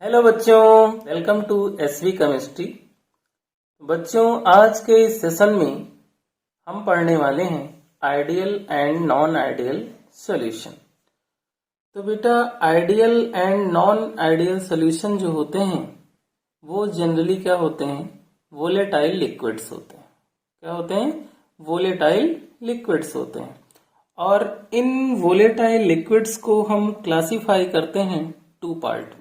Hello बच्चों, welcome to SV chemistry. बच्चों, आज के इस सेशन में हम पढ़ने वाले हैं ideal and non ideal solution. तो बेटा, ideal and non ideal solution जो होते हैं वो जनरली क्या होते हैं? वोलेटाइल लिक्विड्स होते हैं। क्या होते हैं? वोलेटाइल लिक्विड्स होते हैं। और इन वोलेटाइल लिक्विड्स को हम क्लासिफाई करते हैं टू पार्ट में,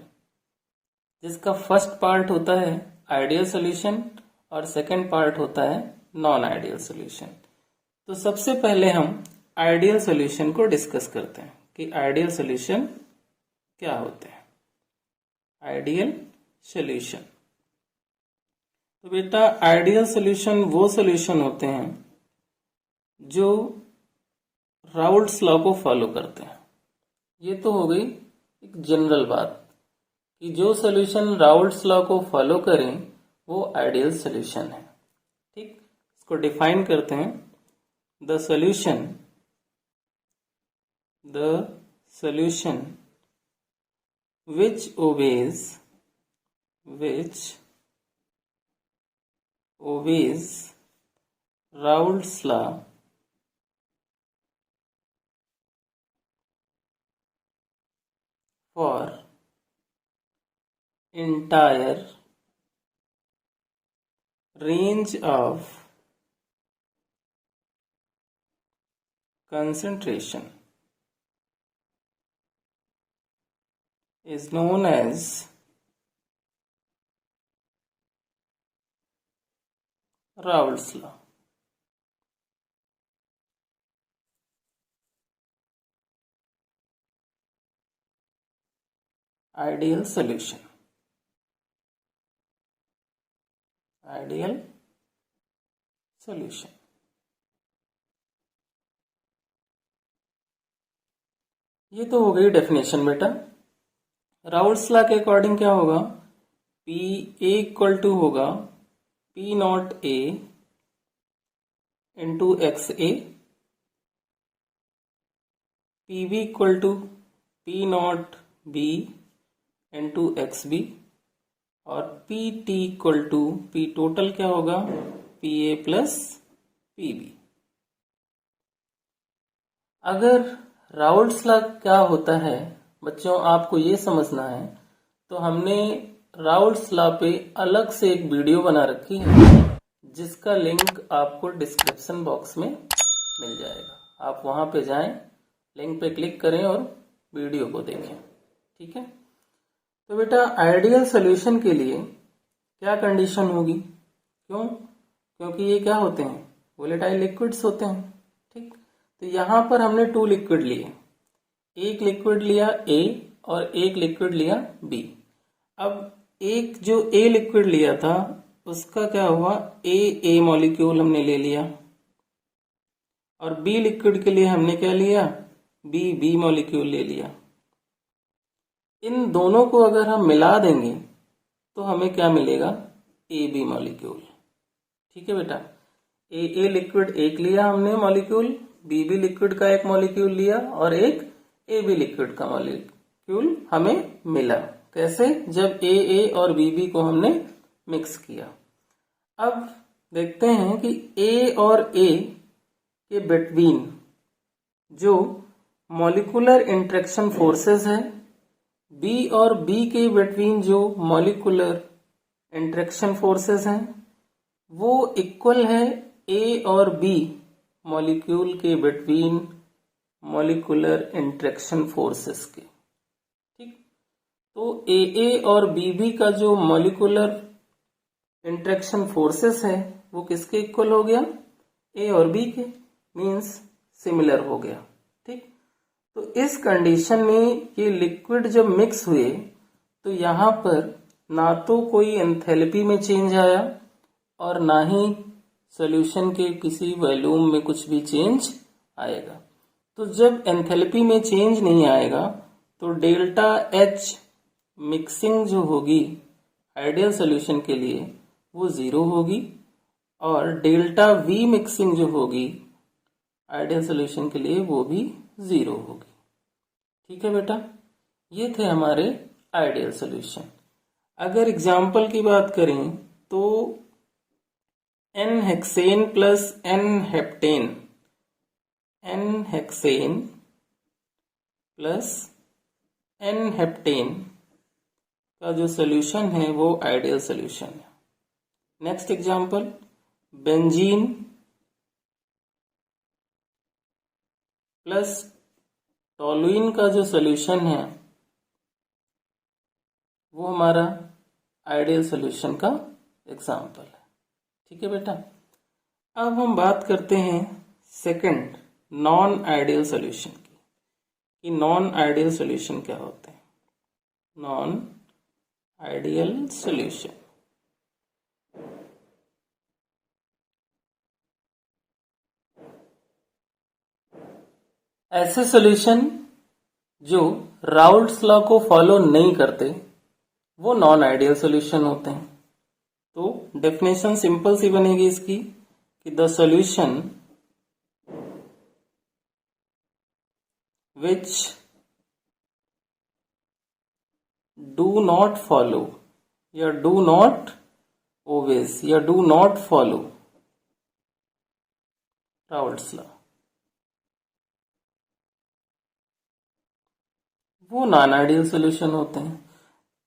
जिसका फर्स्ट पार्ट होता है आइडियल सॉल्यूशन और सेकंड पार्ट होता है नॉन आइडियल सॉल्यूशन। तो सबसे पहले हम आइडियल सॉल्यूशन को डिस्कस करते हैं कि आइडियल सॉल्यूशन क्या होते हैं। आइडियल सॉल्यूशन, तो बेटा आइडियल सॉल्यूशन वो सॉल्यूशन होते हैं जो राउल्ट्स लॉ को फॉलो करते हैं। ये तो हो गई एक जनरल बात कि जो सॉल्यूशन राउल्ट्स लॉ को फॉलो करें वो आइडियल सॉल्यूशन है। ठीक, इसको डिफाइन करते हैं। The solution which obeys Raoult's law for entire range of concentration is known as Raoult's law. Ideal solution. Ideal solution. ये तो हो गई डेफिनेशन बेटा। राउल्ट्स लॉ के अकॉर्डिंग क्या होगा? पी ए इक्वल टू होगा P not A into X A, P B equal to P not B into X B, और P T equal to P total क्या होगा? P A plus P B. अगर Raoult's law क्या होता है बच्चों, आपको ये समझना है, तो हमने राउल्ट्स लॉ पे अलग से एक वीडियो बना रखी है जिसका लिंक आपको डिस्क्रिप्शन बॉक्स में मिल जाएगा। आप वहां पे जाएं, लिंक पे क्लिक करें और वीडियो को देखें। ठीक है। तो बेटा आइडियल सॉल्यूशन के लिए क्या कंडीशन होगी? क्यों? क्योंकि ये क्या होते हैं? वोलेटाइल लिक्विड्स होते हैं। ठीक, तो यहां पर हमने टू लिक्विड लिए, एक लिक्विड लिया ए और एक लिक्विड लिया बी। अब एक जो ए लिक्विड लिया था उसका क्या हुआ? ए मॉलिक्यूल हमने ले लिया, और बी लिक्विड के लिए हमने क्या लिया? बी मॉलिक्यूल ले लिया। इन दोनों को अगर हम मिला देंगे तो हमें क्या मिलेगा? A B molecule. ठीक है बेटा, ए लिक्विड एक लिया हमने मॉलिक्यूल, बी लिक्विड का एक मॉलिक्यूल लिया, और एक ए बी लिक्विड का मॉलिक्यूल हमें मिला। कैसे? जब ए और बी को हमने मिक्स किया। अब देखते हैं कि ए और ए के बिटवीन जो मॉलिक्यूलर इंटरेक्शन फोर्सेस है, बी और बी के बिटवीन जो मॉलिक्यूलर इंटरेक्शन फोर्सेस हैं, वो इक्वल है ए और बी मॉलिक्यूल के बिटवीन मॉलिक्यूलर इंटरेक्शन फोर्सेस के। ठीक, तो ए और बी का जो मॉलिक्यूलर इंटरेक्शन फोर्सेस है वो किसके इक्वल हो गया? ए और बी के, मीन्स सिमिलर हो गया। ठीक, तो इस कंडीशन में ये लिक्विड जब मिक्स हुए तो यहां पर ना तो कोई एंथैल्पी में चेंज आया और ना ही सॉल्यूशन के किसी वॉल्यूम में कुछ भी चेंज आएगा। तो जब एंथैल्पी में चेंज नहीं आएगा तो डेल्टा एच मिक्सिंग जो होगी आइडियल सॉल्यूशन के लिए वो जीरो होगी, और डेल्टा वी मिक्सिंग जो होगी आइडियल सॉल्यूशन के लिए वो भी जीरो होगी। ठीक है बेटा, ये थे हमारे आइडियल सॉल्यूशन। अगर एग्जाम्पल की बात करें तो n hexane plus n heptane, n hexane plus n heptane का जो सोल्यूशन है वो आइडियल सोल्यूशन है। Next example, benzene plus toluene का जो सोल्यूशन है वो हमारा आइडियल सोल्यूशन का एग्जाम्पल है। ठीक है बेटा, अब हम बात करते हैं सेकंड नॉन आइडियल सोल्यूशन की, कि नॉन आइडियल सोल्यूशन क्या होते हैं। नॉन आइडियल सोल्यूशन, ऐसे सॉल्यूशन जो राउल्ट्स लॉ को फॉलो नहीं करते वो नॉन आइडियल सॉल्यूशन होते हैं। तो डेफिनेशन सिंपल सी बनेगी इसकी कि the solution which do not follow या डू नॉट ओवेज या do not follow Raoult's law, वो नॉन आइडियल सॉल्यूशन होते हैं।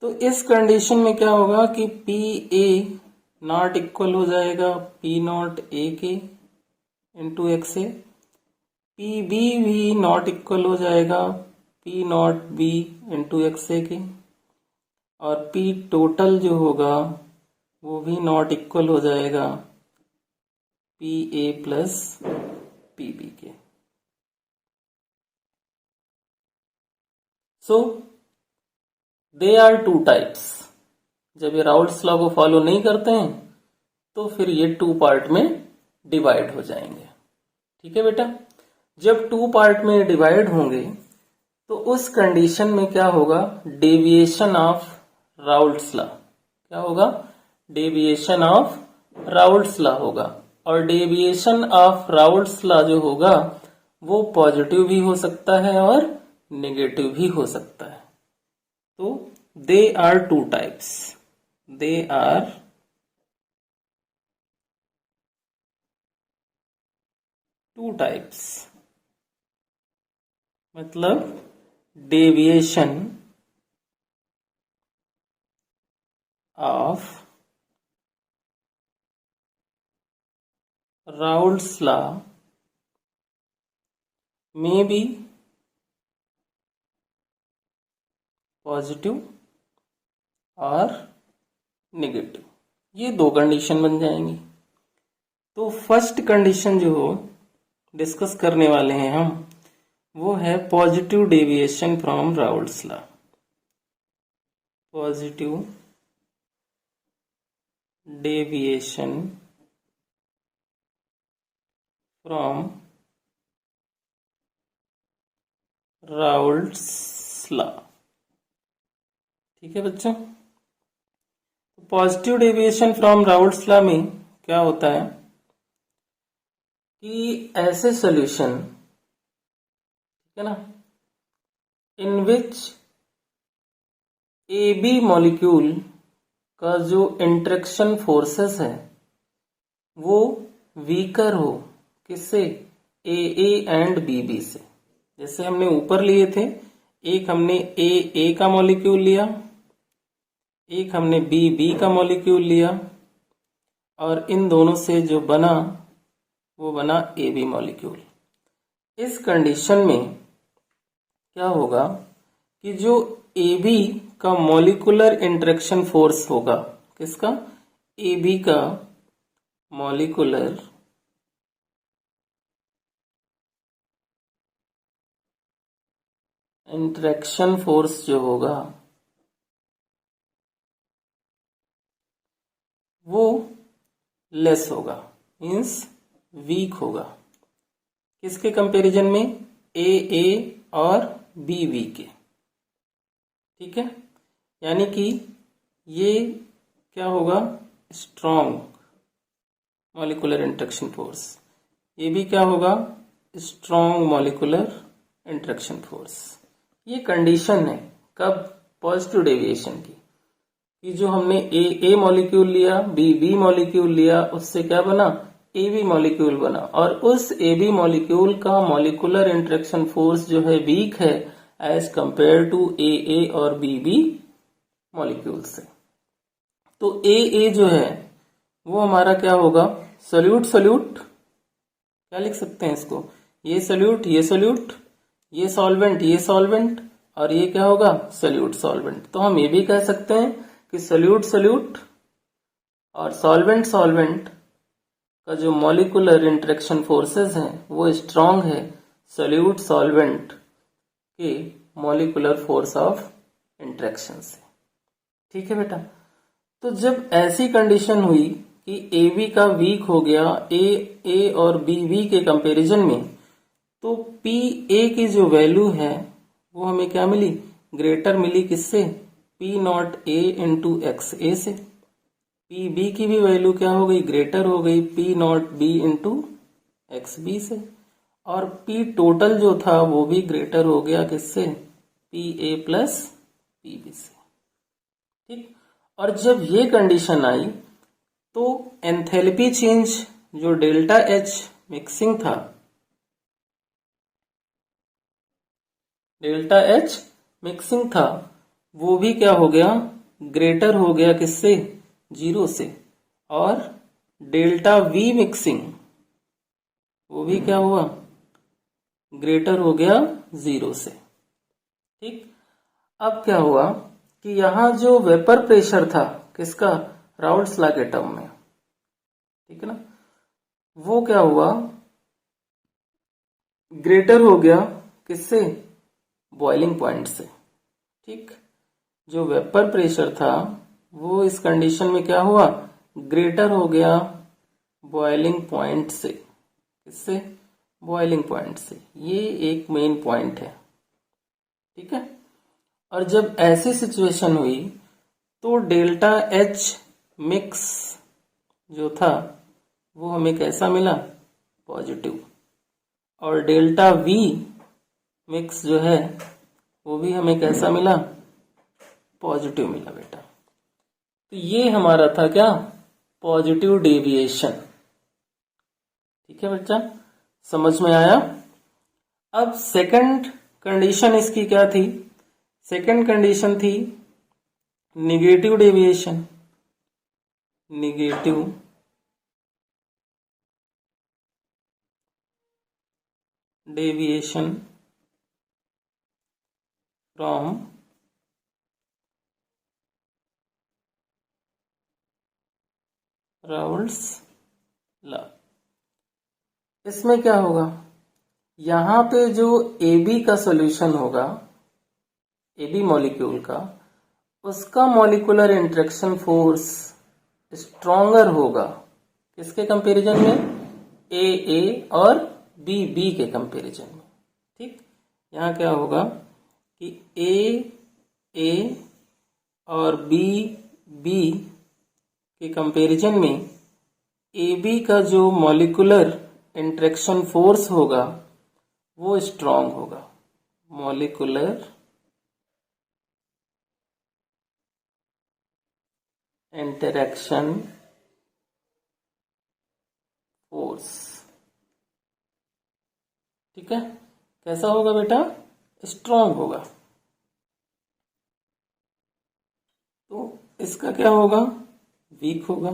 तो इस कंडीशन में क्या होगा कि पी ए नॉट इक्वल हो जाएगा पी नॉट ए के into X A, P B भी नॉट इक्वल हो जाएगा P not B into X A के, और पी टोटल जो होगा वो भी नॉट इक्वल हो जाएगा P A plus P B के। So they are two types. जब ये राउल्ट्स लॉ को फॉलो नहीं करते हैं तो फिर ये टू पार्ट में डिवाइड हो जाएंगे। ठीक है बेटा, जब टू पार्ट में डिवाइड होंगे तो उस कंडीशन में क्या होगा, डेविएशन ऑफ राउल्ट्स लॉ, क्या होगा, डेविएशन ऑफ राउल्ट्स लॉ होगा। और डेविएशन ऑफ राउल्ट्स लॉ जो होगा वो पॉजिटिव भी हो सकता है और नेगेटिव भी हो सकता है। तो they are two types, they are two types, मतलब डेविएशन ऑफ राउल्ट्स लॉ में बी पॉजिटिव और नेगेटिव, ये दो कंडीशन बन जाएंगी। तो फर्स्ट कंडीशन जो डिस्कस करने वाले हैं हम वो है positive deviation from Raoult's law, positive deviation from Raoult's law. ठीक है बच्चों, positive deviation from Raoult's law में क्या होता है कि ऐसे सॉल्यूशन, ठीक है ना, इन विच ए बी मॉलिक्यूल का जो इंटरेक्शन फोर्सेस है वो वीकर हो, किससे, ए एंड बी से। जैसे हमने ऊपर लिए थे, एक हमने ए का मॉलिक्यूल लिया, एक हमने बी का मॉलिक्यूल लिया, और इन दोनों से जो बना वो बना ए बी मॉलिक्यूल। इस कंडीशन में क्या होगा कि जो ए बी का मॉलिकुलर इंटरेक्शन फोर्स होगा, किसका, ए बी का मॉलिकुलर इंटरेक्शन फोर्स जो होगा वो लेस होगा, मीन्स वीक होगा, किसके कंपैरिजन में, ए और बी के। ठीक है, यानी कि ये क्या होगा, स्ट्रॉन्ग मॉलिकुलर इंटरेक्शन फोर्स, ये भी क्या होगा, स्ट्रॉन्ग मॉलिकुलर इंटरेक्शन फोर्स। ये कंडीशन है कब, पॉजिटिव डेविएशन की, कि जो हमने ए मॉलिक्यूल लिया, बी मॉलिक्यूल लिया, उससे क्या बना, ए बी मॉलिक्यूल बना, और उस ए बी मॉलिक्यूल का मॉलिक्यूलर इंटरेक्शन फोर्स जो है वीक है एज कंपेयर टू ए और बी मॉलिक्यूल से। तो ए जो है वो हमारा क्या होगा, सोल्यूट क्या लिख सकते हैं इसको, ये सोल्यूट, ये सॉल्वेंट, और ये क्या होगा, सोल्यूट। तो हम ये भी कह सकते हैं कि सोल्यूट और सॉल्वेंट का जो मॉलिक्यूलर इंटरेक्शन फोर्सेस हैं वो स्ट्रांग है सोल्यूट सॉल्वेंट के मॉलिक्यूलर फोर्स ऑफ इंटरेक्शन से। ठीक है बेटा। तो जब ऐसी कंडीशन हुई कि ए बी का वीक हो गया ए और बी के कंपैरिजन में, तो पी ए की जो वैल्यू है वो हमें क्या मिली, ग्रेटर मिली, किससे, P not A into X A से। पी बी की भी वैल्यू क्या हो गई, ग्रेटर हो गई, P not B into X B से। और पी टोटल जो था वो भी ग्रेटर हो गया, किससे, P A plus P B से। ठीक। और जब ये कंडीशन आई तो एंथैल्पी चेंज जो डेल्टा एच मिक्सिंग था, वो भी क्या हो गया, ग्रेटर हो गया, किससे, 0 से। और डेल्टा वी मिक्सिंग वो भी क्या हुआ, ग्रेटर हो गया 0 से। ठीक। अब क्या हुआ कि यहां जो वेपर प्रेशर था किसका, राउल्ट्स लॉ के टर्म में, ठीक है ना, वो क्या हुआ, ग्रेटर हो गया, किससे, बॉइलिंग पॉइंट से। ठीक। जो वेपर प्रेशर था वो इस कंडीशन में क्या हुआ, ग्रेटर हो गया बॉइलिंग पॉइंट से, किससे, बॉइलिंग पॉइंट से। ये एक मेन पॉइंट है। ठीक है। और जब ऐसी सिचुएशन हुई तो डेल्टा एच मिक्स जो था वो हमें कैसा मिला, पॉजिटिव। और डेल्टा वी मिक्स जो है वो भी हमें कैसा मिला, पॉजिटिव मिला बेटा। तो ये हमारा था क्या, पॉजिटिव डेविएशन। ठीक है बच्चा, समझ में आया। अब सेकंड कंडीशन इसकी क्या थी, सेकंड कंडीशन थी negative deviation, from Raoult's law. इसमें क्या होगा, यहां पे जो ए बी का सॉल्यूशन होगा, ए बी मॉलिक्यूल का, उसका मॉलिक्यूलर इंटरेक्शन फोर्स स्ट्रॉन्गर होगा, किसके कंपैरिजन में, ए और बी के कंपैरिजन में। ठीक। यहाँ क्या होगा कि ए और बी के कंपैरिजन में ए बी का जो मॉलिक्यूलर इंटरेक्शन फोर्स होगा वो स्ट्रांग होगा, मॉलिक्यूलर इंटरेक्शन फोर्स। ठीक है। कैसा होगा बेटा, स्ट्रांग होगा। तो इसका क्या होगा, वीक होगा।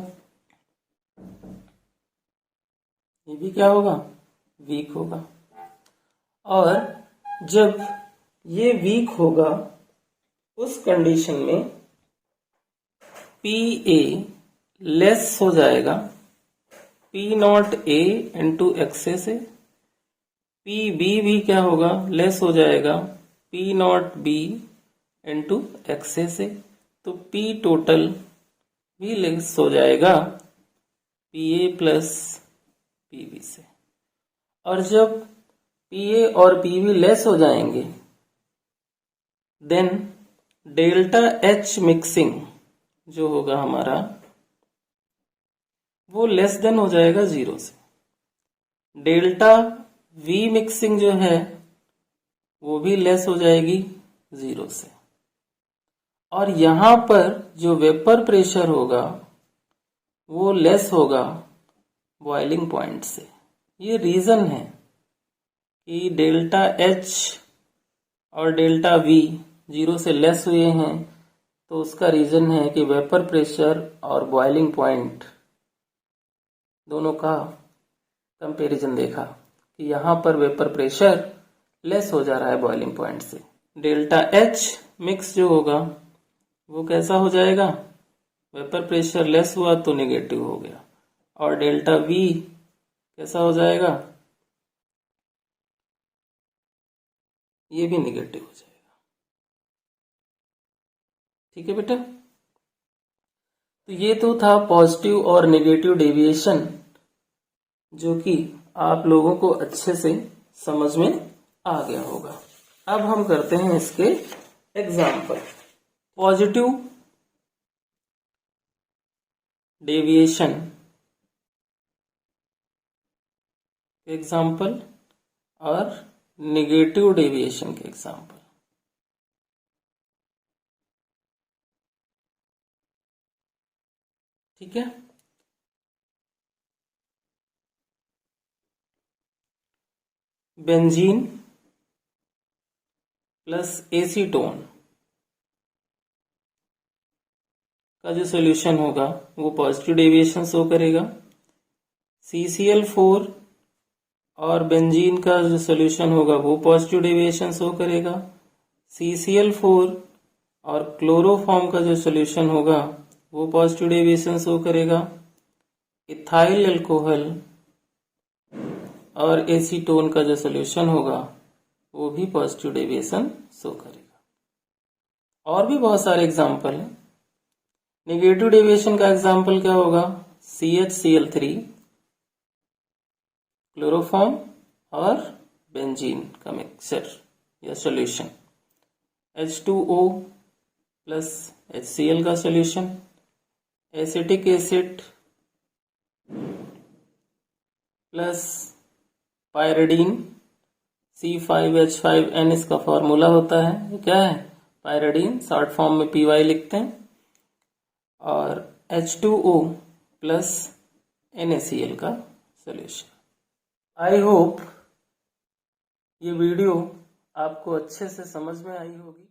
ये भी क्या होगा, वीक होगा। और जब ये वीक होगा उस कंडीशन में पी ए लेस हो जाएगा P not A into X A से, पी बी भी क्या होगा, लेस हो जाएगा P not B into X A से। तो पी टोटल भी लेस हो जाएगा P A plus P B से। और जब पी ए और पी बी लेस हो जाएंगे देन डेल्टा एच मिक्सिंग जो होगा हमारा वो लेस देन हो जाएगा 0 से। डेल्टा वी मिक्सिंग जो है वो भी लेस हो जाएगी 0 से। और यहाँ पर जो वेपर प्रेशर होगा वो लेस होगा बॉइलिंग पॉइंट से। ये रीज़न है कि डेल्टा H और डेल्टा V 0 से लेस हुए हैं, तो उसका रीज़न है कि वेपर प्रेशर और बॉइलिंग पॉइंट दोनों का कंपैरिजन देखा कि यहाँ पर वेपर प्रेशर लेस हो जा रहा है बॉइलिंग पॉइंट से। डेल्टा H मिक्स जो होगा वो कैसा हो जाएगा, वेपर प्रेशर लेस हुआ तो नेगेटिव हो गया, और डेल्टा V कैसा हो जाएगा, ये भी नेगेटिव हो जाएगा। ठीक है बेटा, तो ये तो था पॉजिटिव और नेगेटिव डेविएशन, जो कि आप लोगों को अच्छे से समझ में आ गया होगा। अब हम करते हैं इसके एग्जाम्पल। पॉजिटिव डेविएशन के एग्जाम्पल और नेगेटिव डेविएशन के एग्जाम्पल। ठीक है, बेंजीन प्लस एसीटोन का जो सोल्यूशन होगा वो पॉजिटिव डेविएशन शो करेगा। CCl4 और बेंजीन का जो सोल्यूशन होगा वो पॉजिटिव डेविएशन शो करेगा। CCl4 और क्लोरोफॉर्म का जो सोल्यूशन होगा वो पॉजिटिव डेविएशन शो करेगा। इथाइल अल्कोहल और एसीटोन का जो सोल्यूशन होगा वो भी पॉजिटिव डेविएशन शो करेगा। और भी बहुत सारे एग्जाम्पल हैं। नेगेटिव डेविएशन का एग्जाम्पल क्या होगा, CHCl3, क्लोरोफॉर्म और बेंजीन का मिक्सचर या सोल्यूशन, H2O प्लस HCl का solution, acetic acid plus pyridine C5H5N इसका फॉर्मूला होता है। ये क्या है, पायरिडीन, शॉर्ट फॉर्म में PY लिखते हैं, और H2O प्लस NaCl का सोल्यूशन। आई होप ये वीडियो आपको अच्छे से समझ में आई होगी।